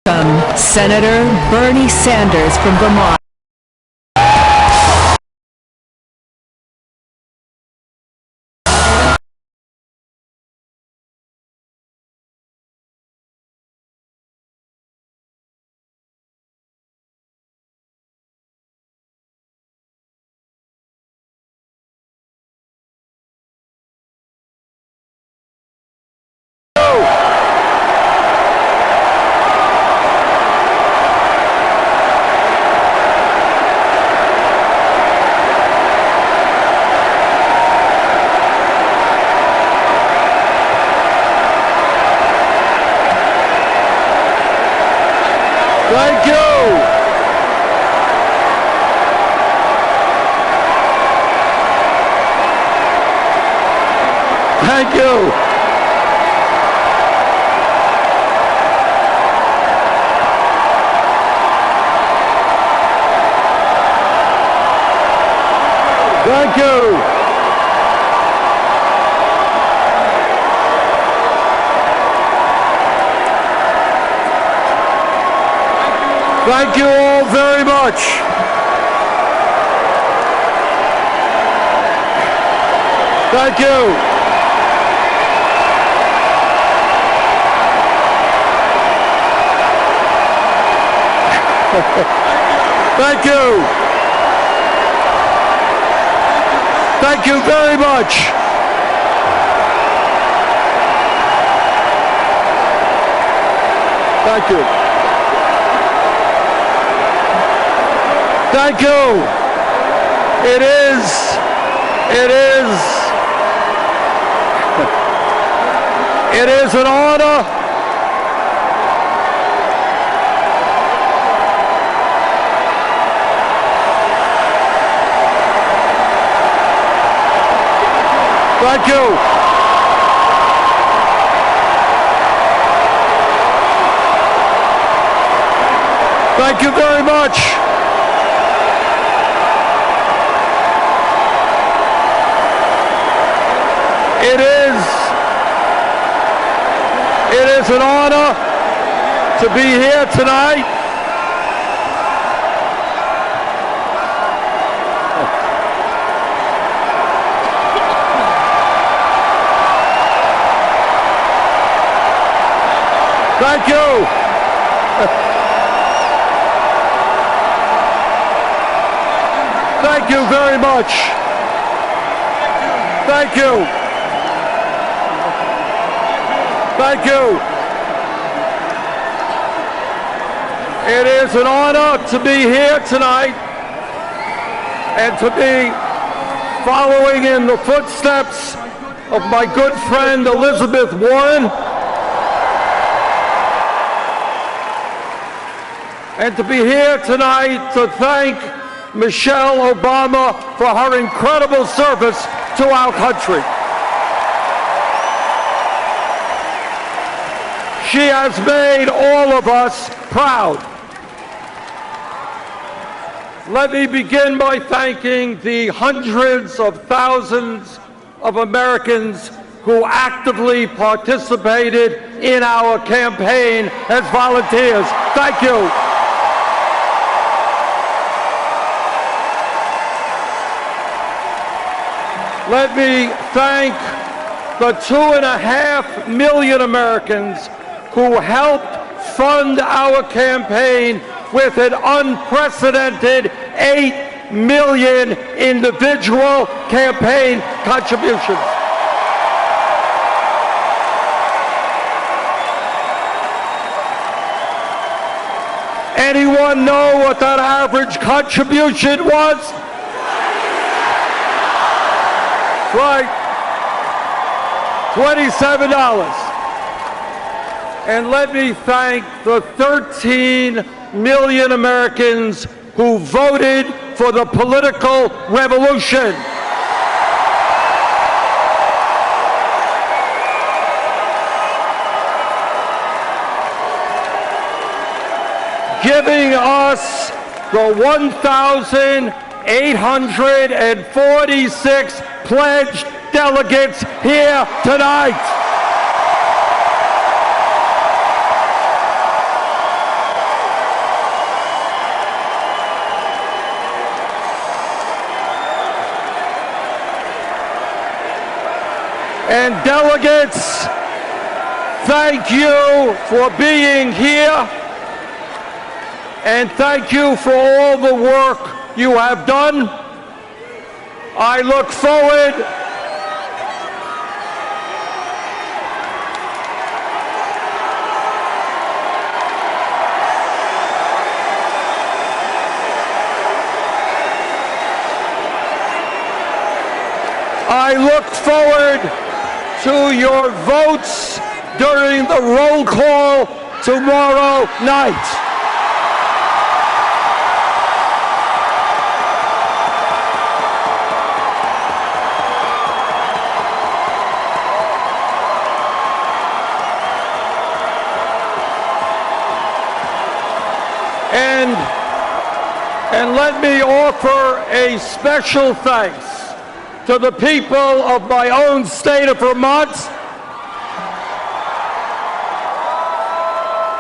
Senator Bernie Sanders from Vermont. Thank you. Thank you. Thank you. Thank you all very much. Thank you. Thank you. Thank you very much. Thank you. Thank you. It is an honor. Thank you. Thank you very much. It is an honor to be here tonight. Thank you. Thank you very much. Thank you. Thank you. It is an honor to be here tonight and to be following in the footsteps of my good friend Elizabeth Warren, and to be here tonight to thank Michelle Obama for her incredible service to our country. She has made all of us proud. Let me begin by thanking the hundreds of thousands of Americans who actively participated in our campaign as volunteers. Thank you. Let me thank the 2.5 million Americans who helped fund our campaign with an unprecedented 8 million individual campaign contributions. Anyone know what that average contribution was? Right, $27. And let me thank the 13 million Americans who voted for the political revolution. Giving us the 1,846 pledged delegates here tonight. And delegates, thank you for being here. And thank you for all the work you have done. I look forward to your votes during the roll call tomorrow night. And let me offer a special thanks to the people of my own state of Vermont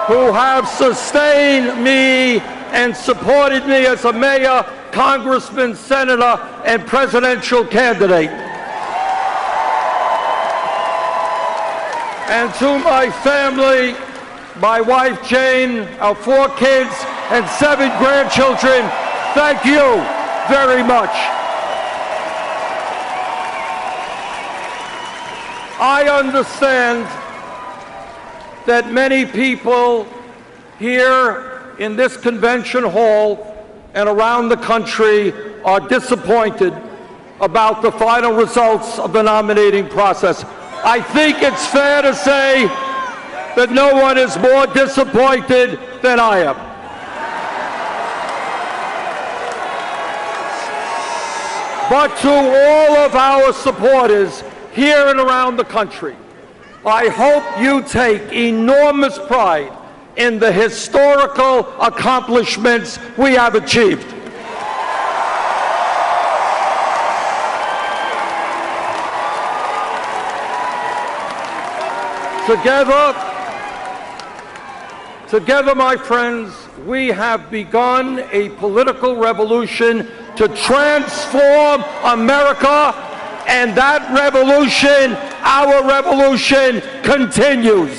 who have sustained me and supported me as a mayor, congressman, senator, and presidential candidate. And to my family, my wife Jane, our 4 kids, and 7 grandchildren, thank you very much. I understand that many people here in this convention hall and around the country are disappointed about the final results of the nominating process. I think it's fair to say that no one is more disappointed than I am. But to all of our supporters here and around the country, I hope you take enormous pride in the historical accomplishments we have achieved. Together, my friends, we have begun a political revolution to transform America, and that revolution, our revolution, continues.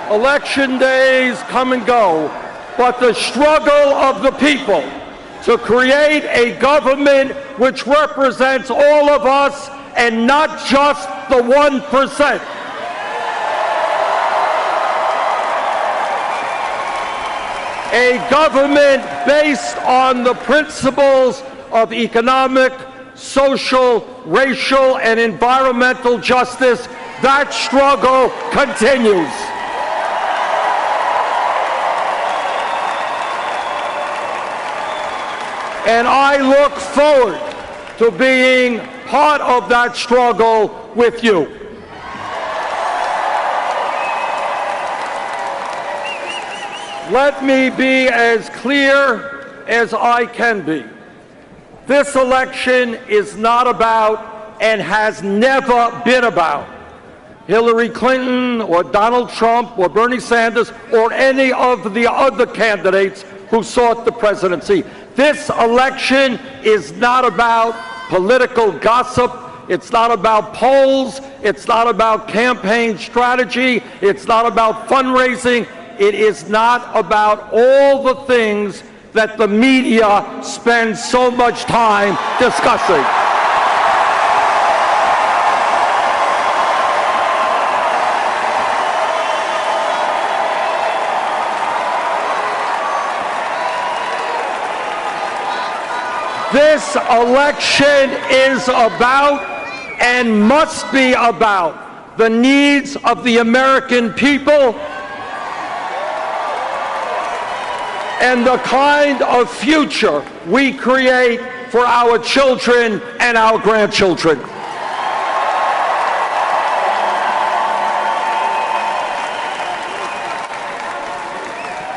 Election days come and go, but the struggle of the people to create a government which represents all of us and not just the 1%. A government based on the principles of economic, social, racial, and environmental justice. That struggle continues. And I look forward to being part of that struggle with you. Let me be as clear as I can be. This election is not about, and has never been about, Hillary Clinton or Donald Trump or Bernie Sanders or any of the other candidates who sought the presidency. This election is not about political gossip. It's not about polls. It's not about campaign strategy. It's not about fundraising. It is not about all the things that the media spends so much time discussing. This election is about and must be about the needs of the American people and the kind of future we create for our children and our grandchildren.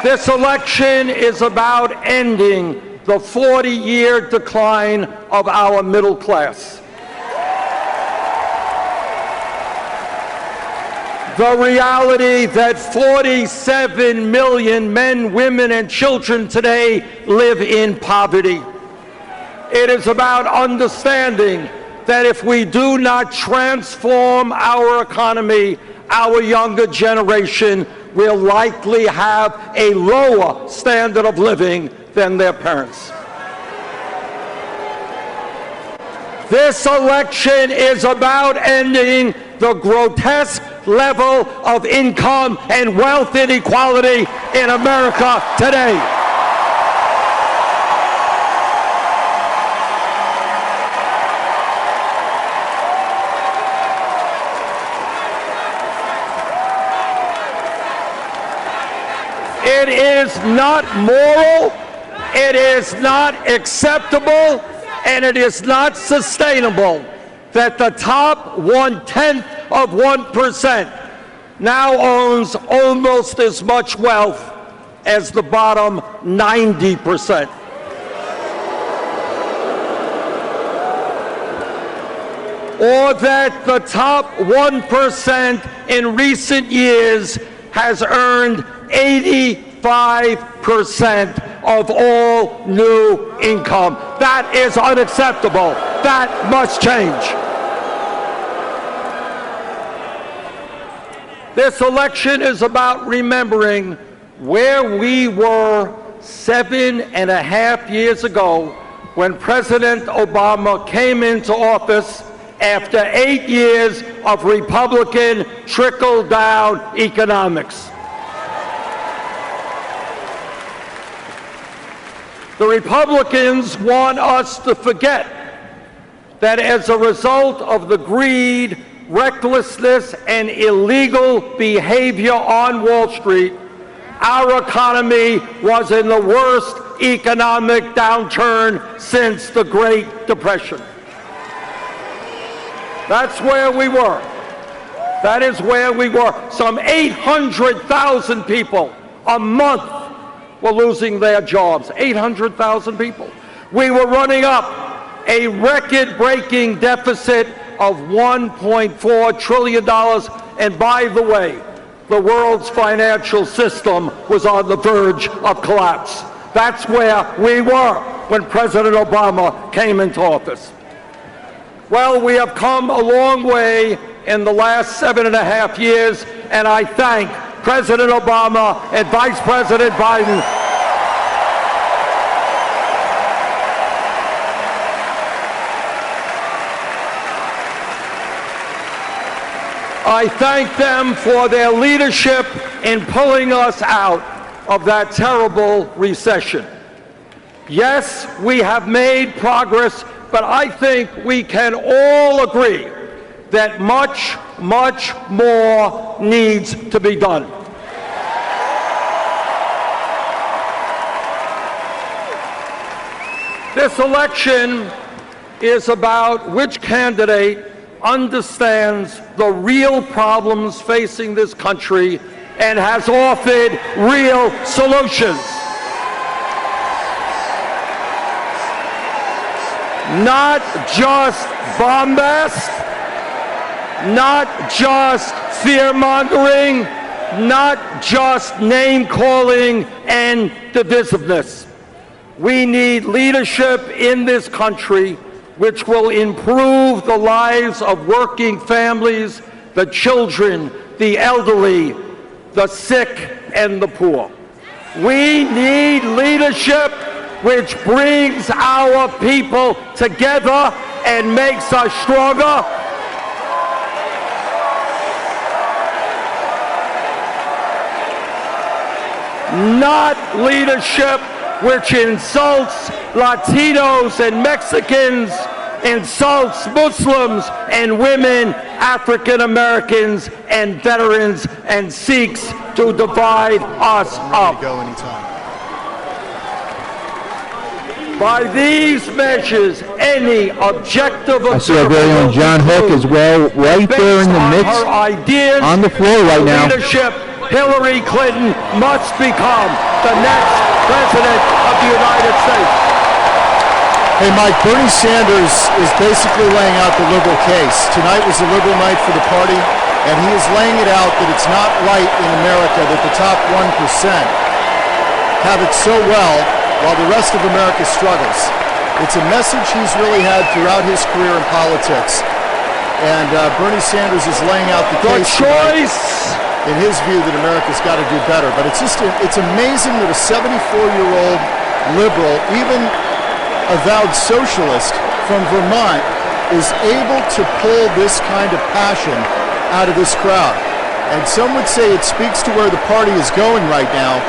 This election is about ending the 40-year decline of our middle class. the reality that 47 million men, women, and children today live in poverty. It is about understanding that if we do not transform our economy, our younger generation will likely have a lower standard of living than their parents. This election is about ending the grotesque level of income and wealth inequality in America today. It is not moral, it is not acceptable, and it is not sustainable that the top 1/10% now owns almost as much wealth as the bottom 90%. Or that the top 1% in recent years has earned 85% of all new income. That is unacceptable. That must change. This election is about remembering where we were 7.5 years ago when President Obama came into office after 8 years of Republican trickle-down economics. The Republicans want us to forget that as a result of the greed, recklessness, and illegal behavior on Wall Street, our economy was in the worst economic downturn since the Great Depression. That's where we were. That is where we were. Some 800,000 people a month were losing their jobs. 800,000 people. We were running up a record-breaking deficit of $1.4 trillion. And by the way, the world's financial system was on the verge of collapse. That's where we were when President Obama came into office. Well, we have come a long way in the last 7.5 years, and I thank President Obama and Vice President Biden. I thank them for their leadership in pulling us out of that terrible recession. Yes, we have made progress, but I think we can all agree that much, much more needs to be done. This election is about which candidate understands the real problems facing this country and has offered real solutions. Not just bombast, not just fear-mongering, not just name-calling and divisiveness. We need leadership in this country which will improve the lives of working families, the children, the elderly, the sick, and the poor. We need leadership which brings our people together and makes us stronger. Not leadership which insults Latinos and Mexicans, insults Muslims and women, African Americans and veterans, and seeks to divide us up. By these measures, any objective observer, I see our very own John Hook as well, right there in the mix, on the floor right now. Leadership, Hillary Clinton must become the next president of the United States. Hey, Mike, Bernie Sanders is basically laying out the liberal case. Tonight was a liberal night for the party. And he is laying it out that it's not right in America that the top 1% have it so well while the rest of America struggles. It's a message he's really had throughout his career in politics. And Bernie Sanders is laying out the case in his view that America's got to do better. But it's amazing that a 74-year-old liberal, even avowed socialist from Vermont, is able to pull this kind of passion out of this crowd. And some would say it speaks to where the party is going right now,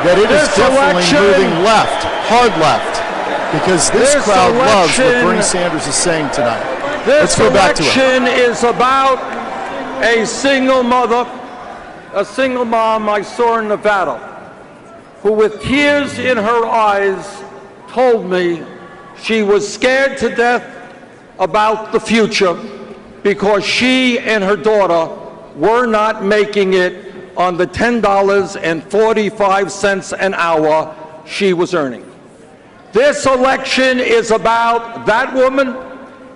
that it is definitely moving left, hard left, because this crowd loves what Bernie Sanders is saying tonight. Let's go back to it. This election is about a single mother, a single mom I saw in Nevada, who with tears in her eyes told me she was scared to death about the future because she and her daughter were not making it on the $10.45 an hour she was earning. This election is about that woman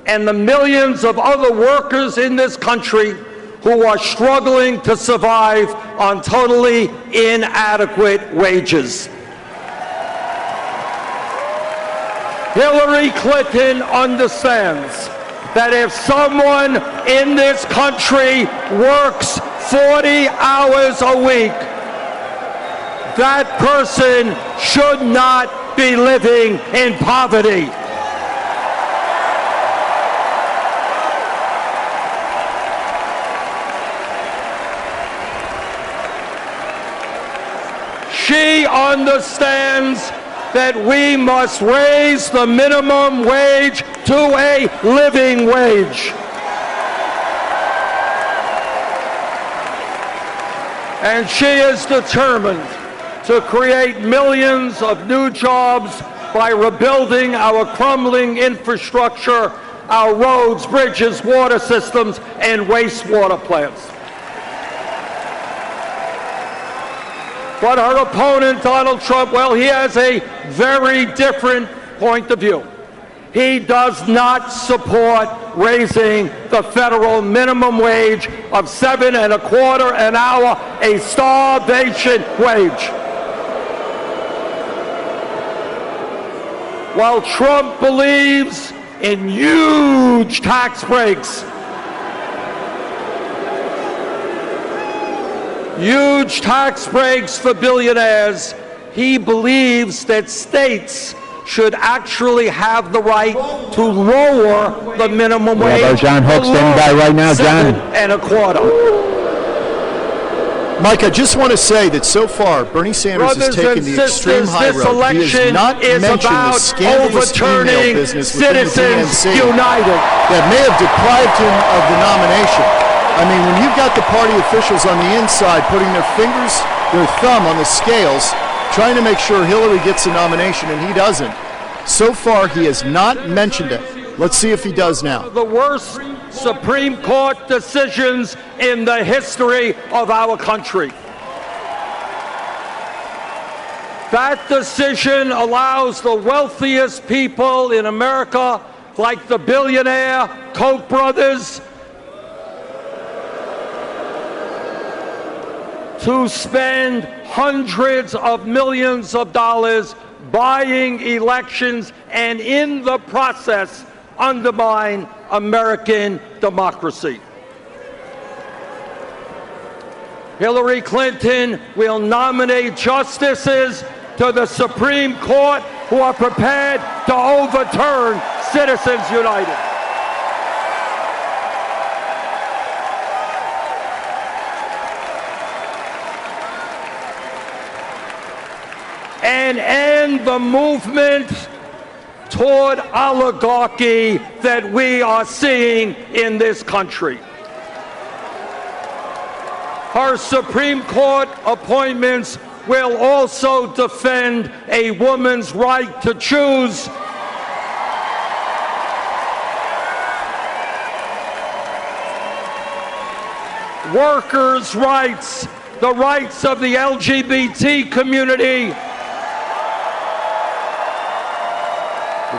and the millions of other workers in this country who are struggling to survive on totally inadequate wages. Hillary Clinton understands that if someone in this country works 40 hours a week, that person should not be living in poverty. She understands that we must raise the minimum wage to a living wage. And she is determined to create millions of new jobs by rebuilding our crumbling infrastructure, our roads, bridges, water systems, and wastewater plants. But her opponent, Donald Trump, well, he has a very different point of view. He does not support raising the federal minimum wage of $7.25 an hour, a starvation wage. While Trump believes in huge tax breaks, huge tax breaks for billionaires, he believes that states should actually have the right to lower the minimum wage. John Hook standing by right now, John. $7.25. Mike, I just want to say that so far, Bernie Sanders has taken the extreme high road. He has not mentioned the scandalous email business within the DNC that may have deprived him of the nomination. I mean, when you've got the party officials on the inside putting their thumb on the scales, trying to make sure Hillary gets the nomination and he doesn't, so far he has not mentioned it. Let's see if he does now. The worst Supreme Court decisions in the history of our country. That decision allows the wealthiest people in America, like the billionaire Koch brothers, to spend hundreds of millions of dollars buying elections and in the process undermine American democracy. Hillary Clinton will nominate justices to the Supreme Court who are prepared to overturn Citizens United. And end the movement toward oligarchy that we are seeing in this country. Her Supreme Court appointments will also defend a woman's right to choose, workers' rights, the rights of the LGBT community,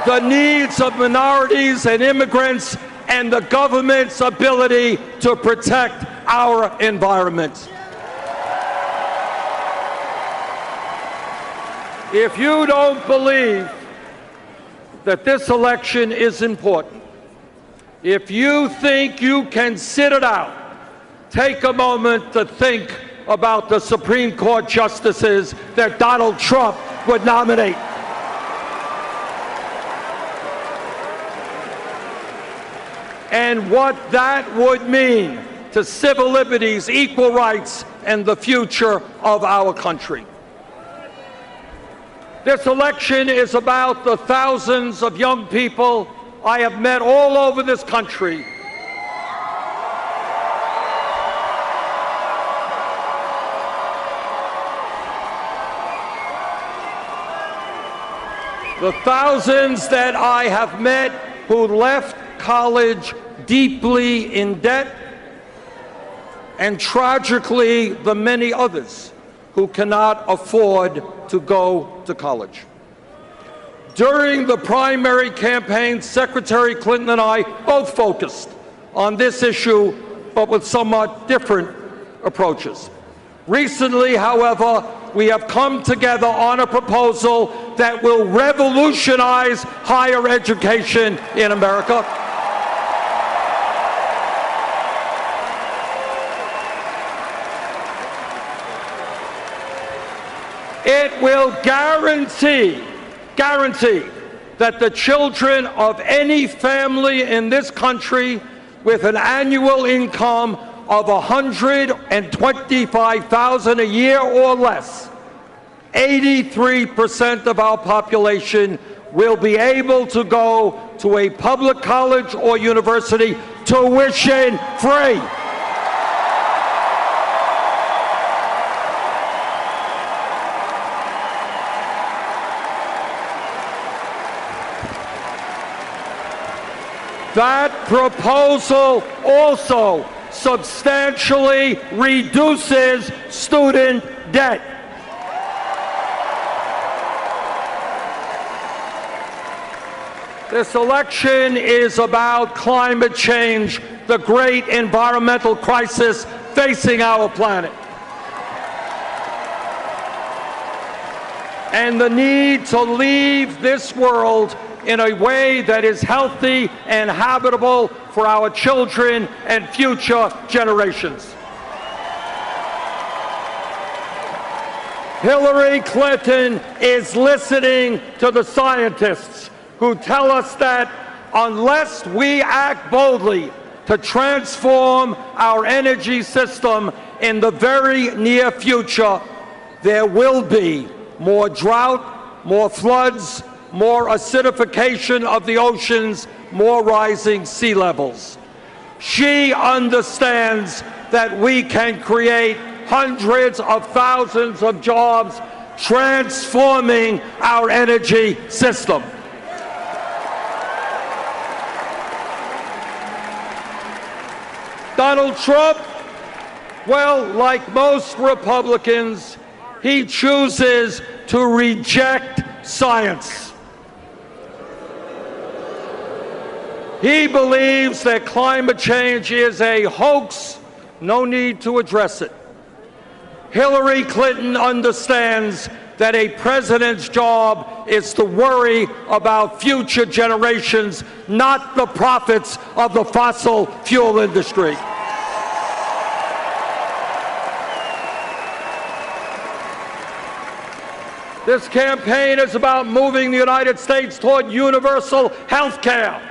the needs of minorities and immigrants, and the government's ability to protect our environment. If you don't believe that this election is important, if you think you can sit it out, take a moment to think about the Supreme Court justices that Donald Trump would nominate. And what that would mean to civil liberties, equal rights, and the future of our country. This election is about the thousands of young people I have met all over this country the thousands that I have met who left college deeply in debt, and tragically the many others who cannot afford to go to college. During the primary campaign, Secretary Clinton and I both focused on this issue, but with somewhat different approaches. Recently, however, we have come together on a proposal that will revolutionize higher education in America. It will guarantee that the children of any family in this country with an annual income of $125,000 a year or less, 83% of our population will be able to go to a public college or university tuition free. That proposal also substantially reduces student debt. This election is about climate change, the great environmental crisis facing our planet, and the need to leave this world in a way that is healthy and habitable for our children and future generations. Hillary Clinton is listening to the scientists who tell us that unless we act boldly to transform our energy system in the very near future, there will be more drought, more floods, more acidification of the oceans, more rising sea levels. She understands that we can create hundreds of thousands of jobs transforming our energy system. Donald Trump, well, like most Republicans, he chooses to reject science. He believes that climate change is a hoax, no need to address it. Hillary Clinton understands that a president's job is to worry about future generations, not the profits of the fossil fuel industry. This campaign is about moving the United States toward universal health care.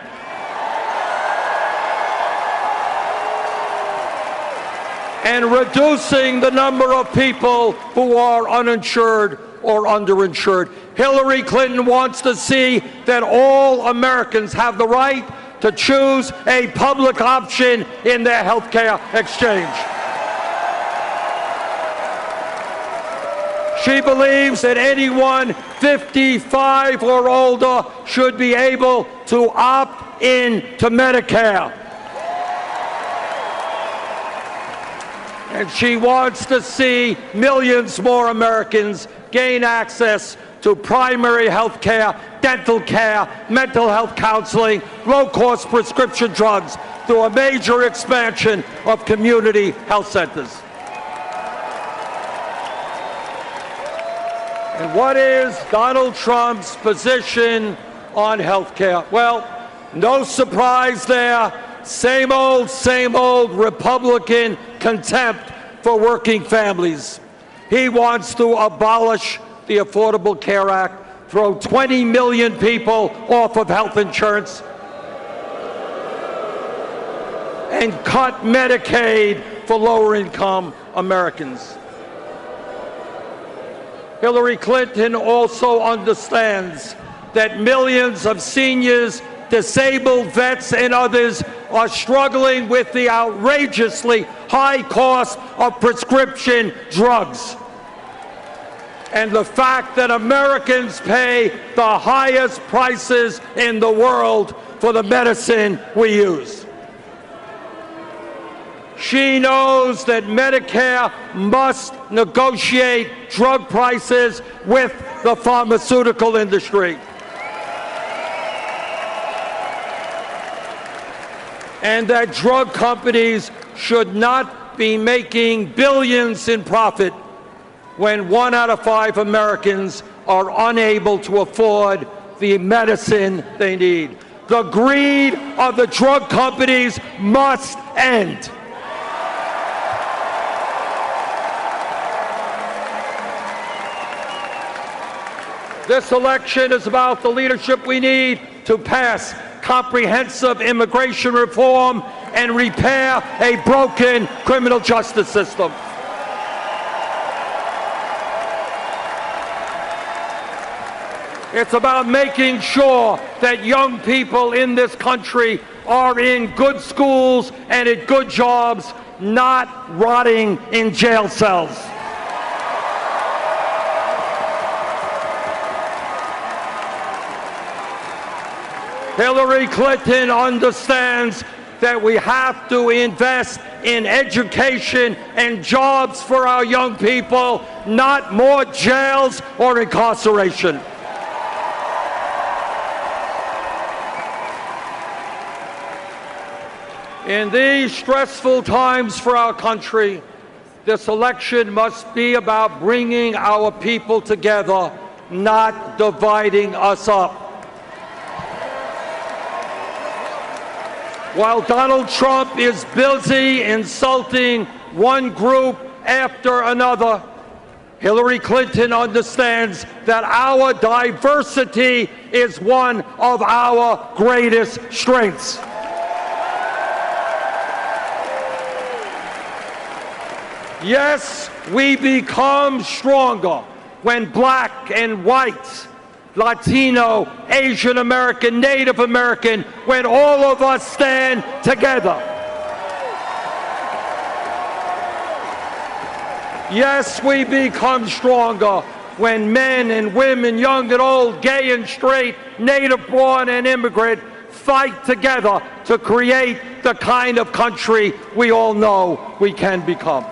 And reducing the number of people who are uninsured or underinsured. Hillary Clinton wants to see that all Americans have the right to choose a public option in their health care exchange. She believes that anyone 55 or older should be able to opt in to Medicare. And she wants to see millions more Americans gain access to primary health care, dental care, mental health counseling, low-cost prescription drugs, through a major expansion of community health centers. And what is Donald Trump's position on health care? Well, no surprise there. Same old Republican contempt for working families. He wants to abolish the Affordable Care Act, throw 20 million people off of health insurance, and cut Medicaid for lower-income Americans. Hillary Clinton also understands that millions of seniors, disabled vets, and others are struggling with the outrageously high cost of prescription drugs, and the fact that Americans pay the highest prices in the world for the medicine we use. She knows that Medicare must negotiate drug prices with the pharmaceutical industry. And that drug companies should not be making billions in profit when 1 out of 5 Americans are unable to afford the medicine they need. The greed of the drug companies must end. This election is about the leadership we need to pass comprehensive immigration reform and repair a broken criminal justice system. It's about making sure that young people in this country are in good schools and at good jobs, not rotting in jail cells. Hillary Clinton understands that we have to invest in education and jobs for our young people, not more jails or incarceration. In these stressful times for our country, this election must be about bringing our people together, not dividing us up. While Donald Trump is busy insulting one group after another, Hillary Clinton understands that our diversity is one of our greatest strengths. Yes, we become stronger when black and white, Latino, Asian American, Native American, when all of us stand together. Yes, we become stronger when men and women, young and old, gay and straight, native-born and immigrant, fight together to create the kind of country we all know we can become.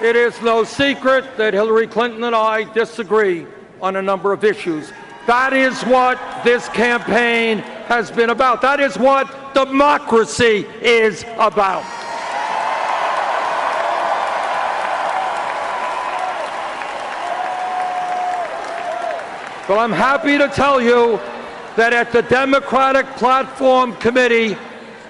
It is no secret that Hillary Clinton and I disagree on a number of issues. That is what this campaign has been about. That is what democracy is about. But I'm happy to tell you that at the Democratic Platform Committee,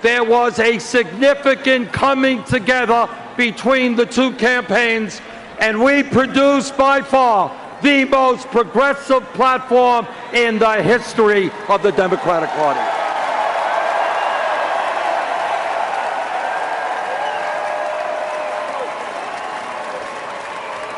there was a significant coming together between the two campaigns, and we produced by far the most progressive platform in the history of the Democratic Party.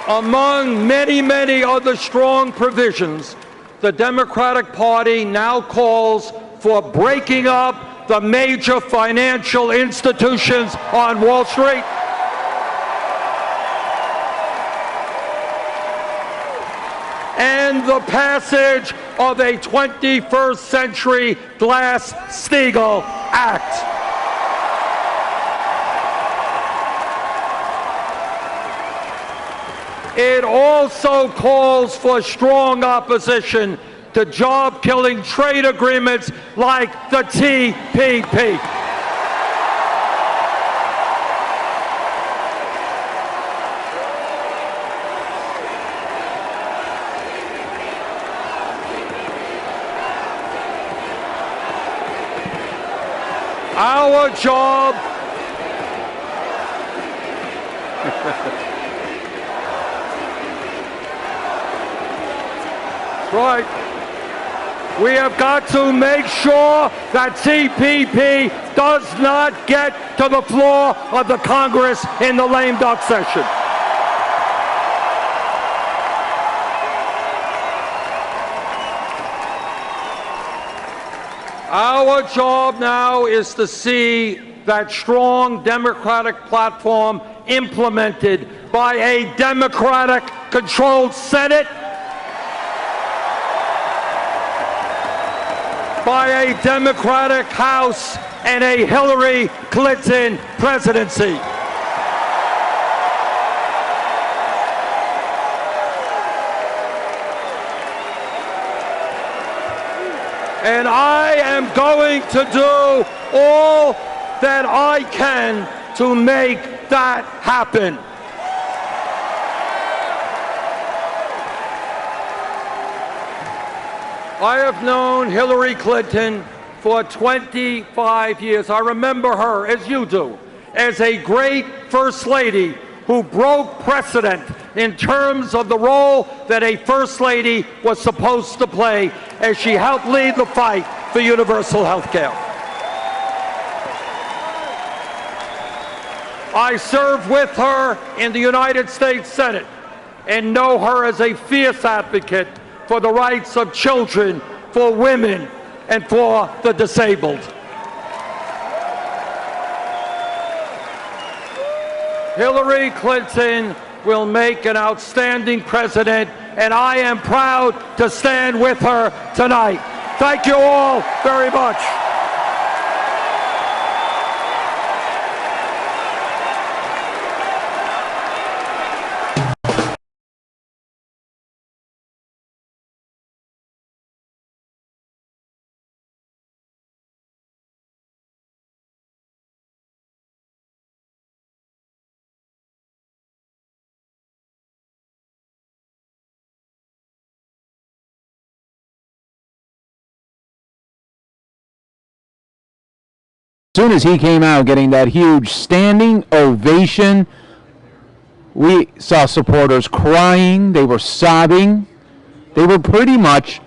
Among many, many other strong provisions, the Democratic Party now calls for breaking up the major financial institutions on Wall Street, and the passage of a 21st Century Glass-Steagall Act. It also calls for strong opposition to job-killing trade agreements like the TPP. Our job right. We have got to make sure that TPP does not get to the floor of the Congress in the lame duck session. Our job now is to see that strong Democratic platform implemented by a Democratic-controlled Senate, by a Democratic House, and a Hillary Clinton presidency. And I am going to do all that I can to make that happen. I have known Hillary Clinton for 25 years. I remember her, as you do, as a great First Lady who broke precedent in terms of the role that a First Lady was supposed to play as she helped lead the fight for universal health care. I served with her in the United States Senate and know her as a fierce advocate for the rights of children, for women, and for the disabled. Hillary Clinton will make an outstanding president, and I am proud to stand with her tonight. Thank you all very much. As soon as he came out getting that huge standing ovation, we saw supporters crying, they were sobbing, they were pretty much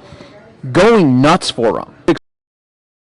going nuts for him.